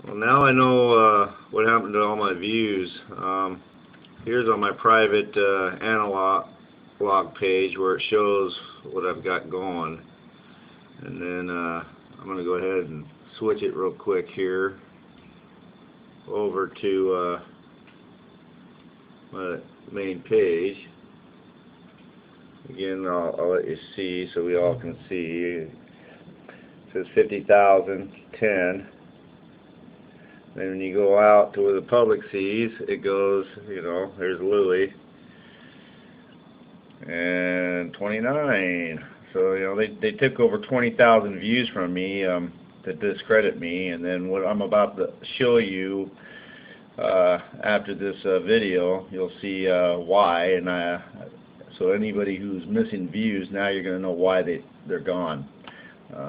Well, now I know what happened to all my views. Here's on my private analog page where it shows what I've got going. And then I'm going to go ahead and switch it real quick here over to my main page. Again, I'll let you see so we all can see. It says 50,010. Then when you go out to where the public sees, it goes, you know, there's Louie. And 29. So, you know, they took over 20,000 views from me to discredit me. And then what I'm about to show you after this video, you'll see why. And so anybody who's missing views, now you're going to know why they're gone.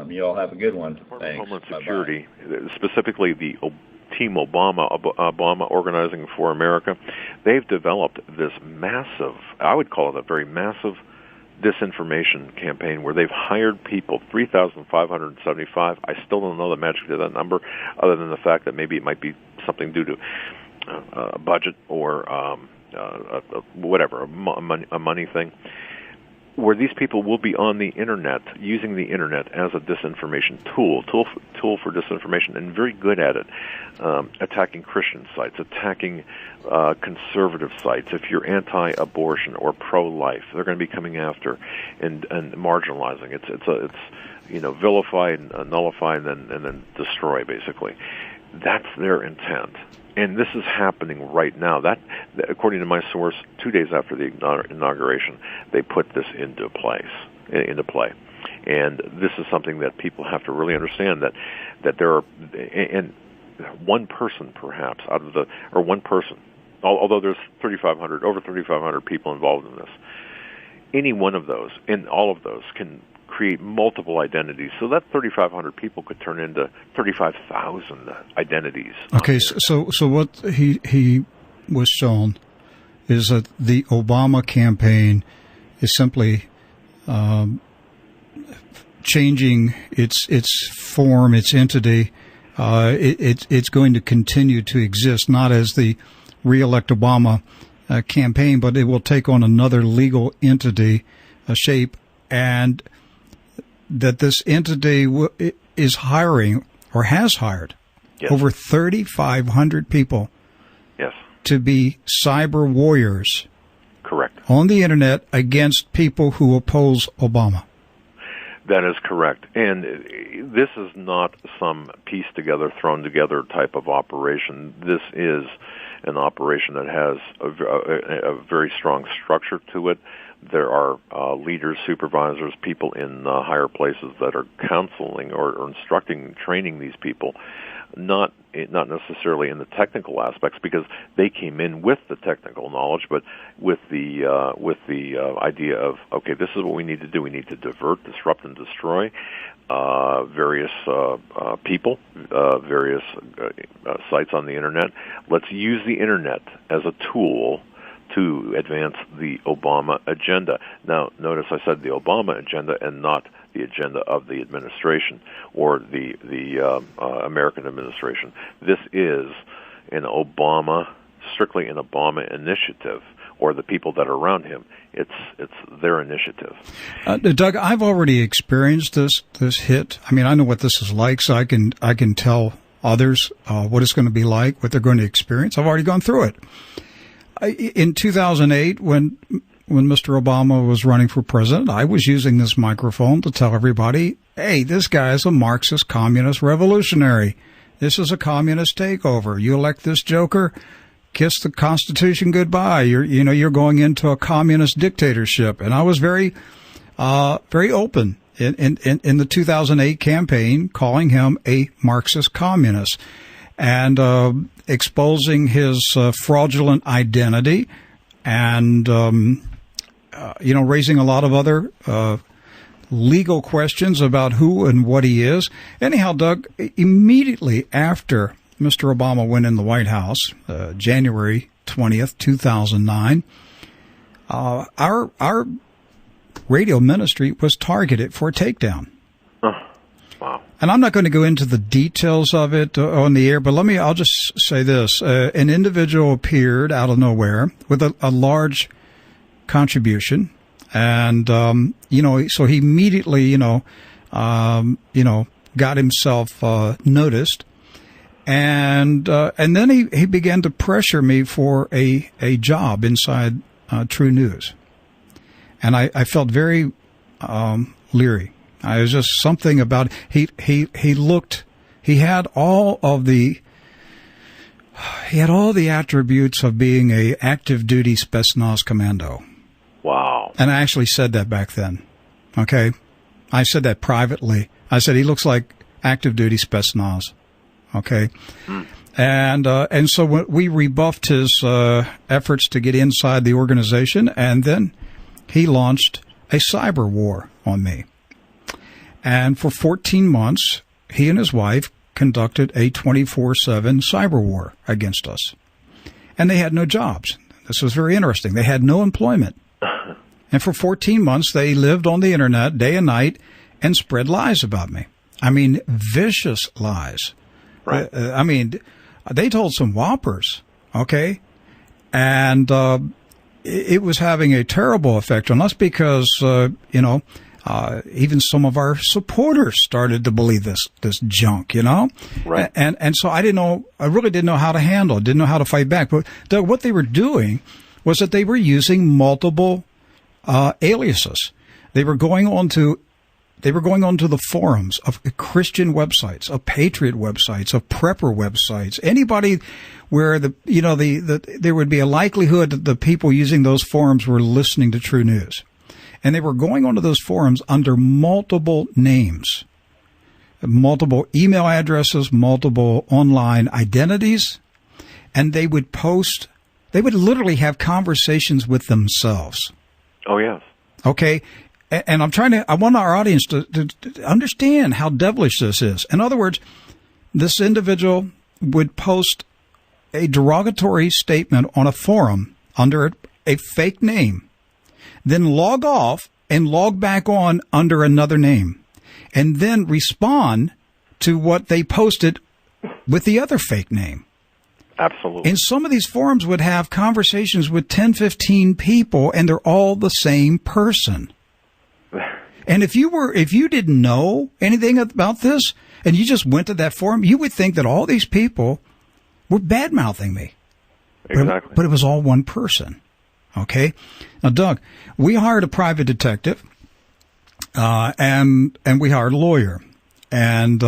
You all have a good one. Thanks. Homeland Security, specifically the Team Obama Organizing for America, they've developed this massive, I would call it a very massive disinformation campaign where they've hired people, 3,575. I still don't know the magic to that number, other than the fact that maybe it might be something due to a budget or whatever, a money thing, where these people will be on the internet, using the internet as a disinformation tool for disinformation, and very good at it, attacking Christian sites, attacking conservative sites. If you're anti-abortion or pro-life, they're going to be coming after and marginalizing. It's you know, vilify and nullify and then destroy, basically. That's their intent. And this is happening right now. That, according to my source, 2 days after the inauguration, they put this into play. And this is something that people have to really understand, that there are, and one person perhaps out of one person, although there's over 3,500 people involved in this, any one of those, and all of those can create multiple identities. So that 3,500 people could turn into 35,000 identities. Okay, so what he was shown is that the Obama campaign is simply changing its form, its entity. It's going to continue to exist, not as the Re-elect Obama campaign, but it will take on another legal entity, a shape, and that this entity is hiring or has hired over 3,500 people to be cyber warriors. Correct. On the internet against people who oppose Obama. That is correct. And this is not some pieced together, thrown together type of operation. This is an operation that has a very strong structure to it. There are leaders, supervisors, people in higher places that are counseling or instructing, training these people, not necessarily in the technical aspects, because they came in with the technical knowledge, but with the idea of, okay, this is what we need to do. We need to divert, disrupt, and destroy various people, various sites on the internet. Let's use the internet as a tool to advance the Obama agenda. Now, notice I said the Obama agenda and not the agenda of the administration or the American administration. This is strictly an Obama initiative, or the people that are around him. It's their initiative. Doug, I've already experienced this hit. I mean, I know what this is like, so I can tell others what it's going to be like, what they're going to experience. I've already gone through it. In 2008, when Mr. Obama was running for president, I was using this microphone to tell everybody, hey, this guy is a Marxist communist revolutionary. This is a communist takeover. You elect this joker, kiss the Constitution goodbye. You're going into a communist dictatorship. And I was very open in the 2008 campaign, calling him a Marxist communist and exposing his fraudulent identity and raising a lot of other legal questions about who and what he is. Anyhow, Doug, immediately after Mr. Obama went in the White House, January 20th, 2009, our radio ministry was targeted for a takedown. Wow. and I'm not going to go into the details of it on the air, but I'll just say this. An individual appeared out of nowhere with a large contribution. And, so he immediately, got himself, noticed. And then he began to pressure me for a job inside, True News. And I felt very, leery. I was just something about, he had all the attributes of being a active duty Spetsnaz commando. Wow. And I actually said that back then. Okay. I said that privately. I said, he looks like active duty Spetsnaz. Okay. And so we rebuffed his, efforts to get inside the organization, and then he launched a cyber war on me. And for 14 months, he and his wife conducted a 24/7 cyber war against us. And they had no jobs. This was very interesting. They had no employment. And for 14 months, they lived on the internet day and night and spread lies about me. I mean, vicious lies. Right. They told some whoppers, okay? And it was having a terrible effect on us because, even some of our supporters started to believe this junk, Right. And so I really didn't know how to handle it, didn't know how to fight back. But Doug, what they were doing was that they were using multiple aliases. They were going onto the forums of Christian websites, of Patriot websites, of Prepper websites, anybody where there would be a likelihood that the people using those forums were listening to True News. And they were going onto those forums under multiple names, multiple email addresses, multiple online identities, and they would literally have conversations with themselves. Oh, yes. Okay. And I want our audience to understand how devilish this is. In other words, this individual would post a derogatory statement on a forum under a fake name, then log off and log back on under another name, and then respond to what they posted with the other fake name. Absolutely. And some of these forums would have conversations with 10, 15 people, and they're all the same person. And if you didn't know anything about this and you just went to that forum, you would think that all these people were bad-mouthing me. Exactly. But it was all one person. Okay? Now, Doug, we hired a private detective, and we hired a lawyer. And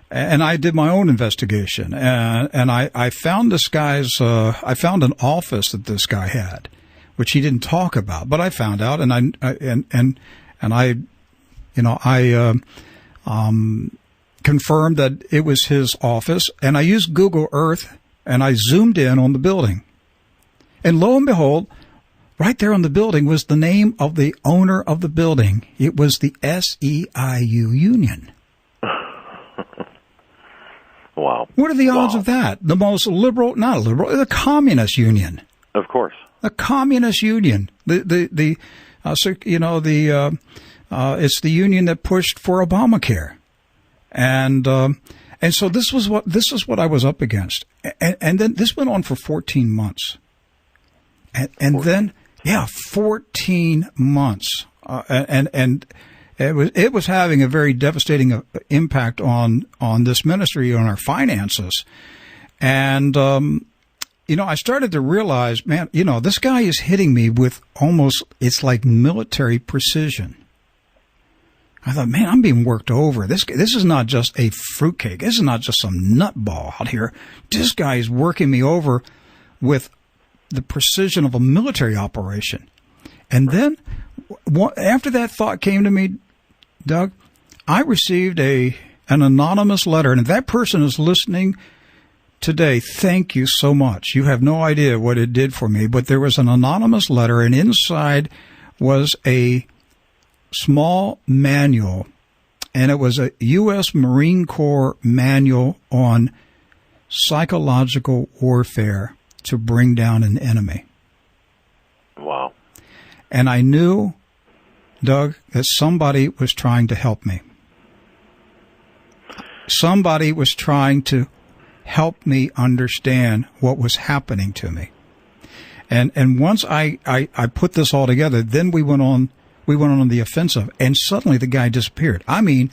I did my own investigation. And I found I found an office that this guy had, which he didn't talk about, but I found out, and I confirmed that it was his office, and I used Google Earth, and I zoomed in on the building. And lo and behold, right there on the building was the name of the owner of the building. It was the SEIU Union. Wow. What are the odds of that? The most liberal, not liberal, the Communist Union. Of course. The Communist Union. It's the union that pushed for Obamacare. And so this is what I was up against. And then this went on for 14 months. And then, 14 months. And it was having a very devastating impact on this ministry, on our finances. And, I started to realize, man, this guy is hitting me with it's like military precision. I thought, man, I'm being worked over. This is not just a fruitcake. This is not just some nutball out here. This guy is working me over with the precision of a military operation. And then, after that thought came to me, Doug, I received an anonymous letter, and if that person is listening today, thank you so much. You have no idea what it did for me, but there was an anonymous letter, and inside was a small manual, and it was a U.S. Marine Corps manual on psychological warfare to bring down an enemy. Wow. And I knew, Doug, that somebody was trying to help me. somebody was trying to help me understand what was happening to me. And once I put this all together, then we went on the offensive, and suddenly the guy disappeared. I mean,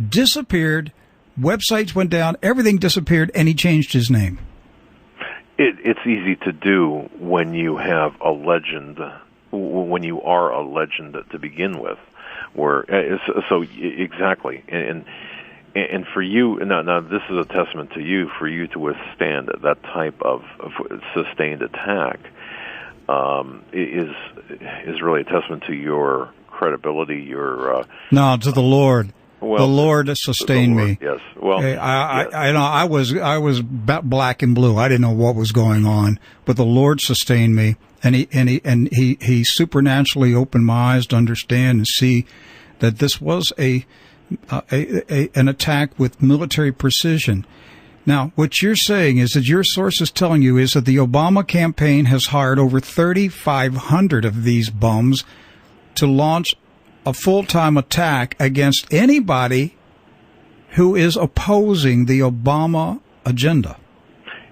disappeared, websites went down, everything disappeared, and he changed his name. It's easy to do when you have a legend, when you are a legend to begin with. Exactly, and for you, now this is a testament to you, for you to withstand that type of sustained attack is really a testament to your credibility, your no, to the Lord. Well, the Lord sustained me. Yes. Well, I was black and blue. I didn't know what was going on, but the Lord sustained me, and he supernaturally opened my eyes to understand and see that this was an attack with military precision. Now, what you're saying is that your source is telling you is that the Obama campaign has hired over 3,500 of these bums to launch a full-time attack against anybody who is opposing the Obama agenda.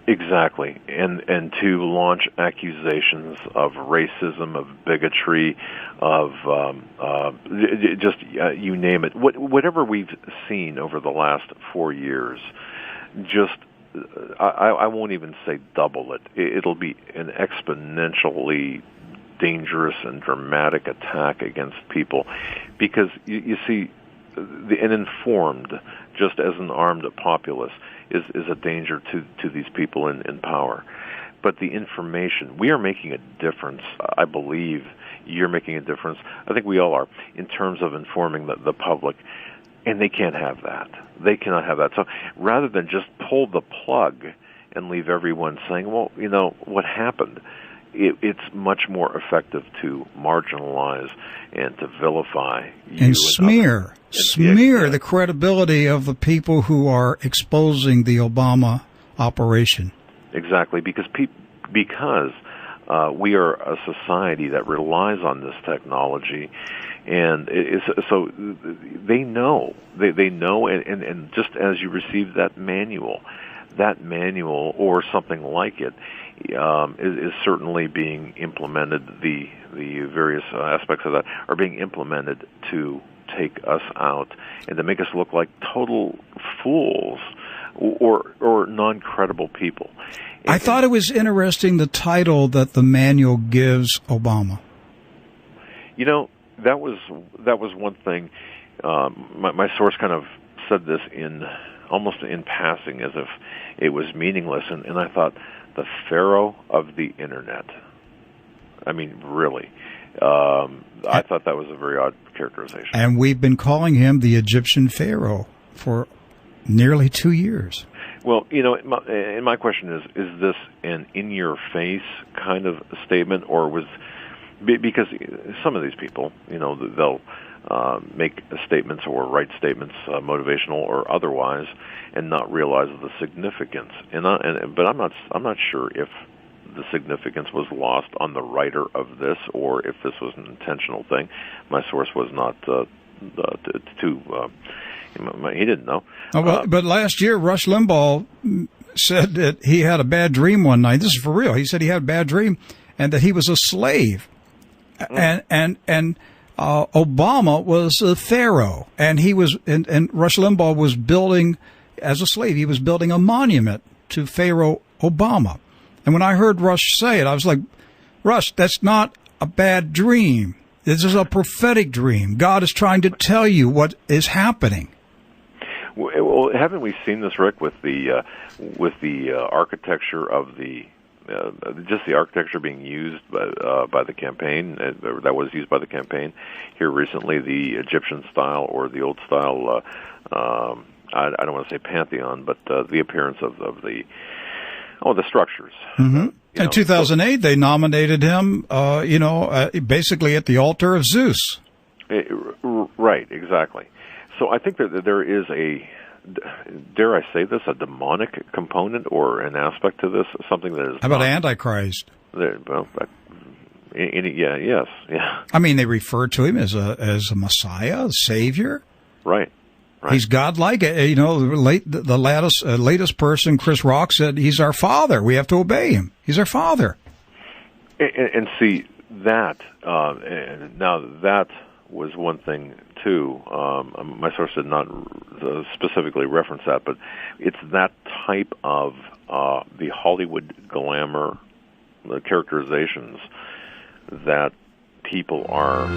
Exactly, and to launch accusations of racism, of bigotry, of just you name it. Whatever we've seen over the last 4 years, just I won't even say double it. It'll be an exponentially dangerous and dramatic attack against people, because you see, an informed, just as an armed populace, is a danger to these people in power. But the information, we are making a difference. I believe you're making a difference. I think we all are, in terms of informing the public, and they can't have that. They cannot have that. So rather than just pull the plug and leave everyone saying, well, what happened? It's much more effective to marginalize and to vilify you and smear the credibility of the people who are exposing the Obama operation. Exactly, because we are a society that relies on this technology, and so they know, and just as you receive that manual or something like it, is certainly being implemented. The various aspects of that are being implemented to take us out and to make us look like total fools or non-credible people. I thought it was interesting, the title that the manual gives Obama. That was one thing. My source kind of said this almost in passing, as if it was meaningless, and I thought, the Pharaoh of the Internet. I mean, really. I thought that was a very odd characterization. And we've been calling him the Egyptian Pharaoh for nearly 2 years. Well, and my question is this an in-your-face kind of statement, or because some of these people, they'll make statements or write statements, motivational or otherwise, and not realize the significance. But I'm not sure if the significance was lost on the writer of this, or if this was an intentional thing. My source was not he didn't know. But last year, Rush Limbaugh said that he had a bad dream one night. This is for real. He said he had a bad dream, and that he was a slave, and Obama was a pharaoh, and and Rush Limbaugh was building, as a slave, he was building a monument to Pharaoh Obama. And when I heard Rush say it, I was like, Rush, that's not a bad dream. This is a prophetic dream. God is trying to tell you what is happening. Well, haven't we seen this, Rick, with the architecture of just the architecture being used by the campaign, that was used by the campaign here recently, the Egyptian style or the old style, I don't want to say pantheon, but the appearance of the structures. Mm-hmm. In 2008, they nominated him, basically at the altar of Zeus. Right, exactly. So I think that there is dare I say this, a demonic component or an aspect to this, something that is... How about Antichrist? Well, yes. I mean, they refer to him as a Messiah, a Savior. Right. Right. He's godlike. The latest person, Chris Rock, said he's our father. We have to obey him. He's our father. And see that. And now that was one thing too. My source did not specifically reference that, but it's that type of the Hollywood glamour, the characterizations that people are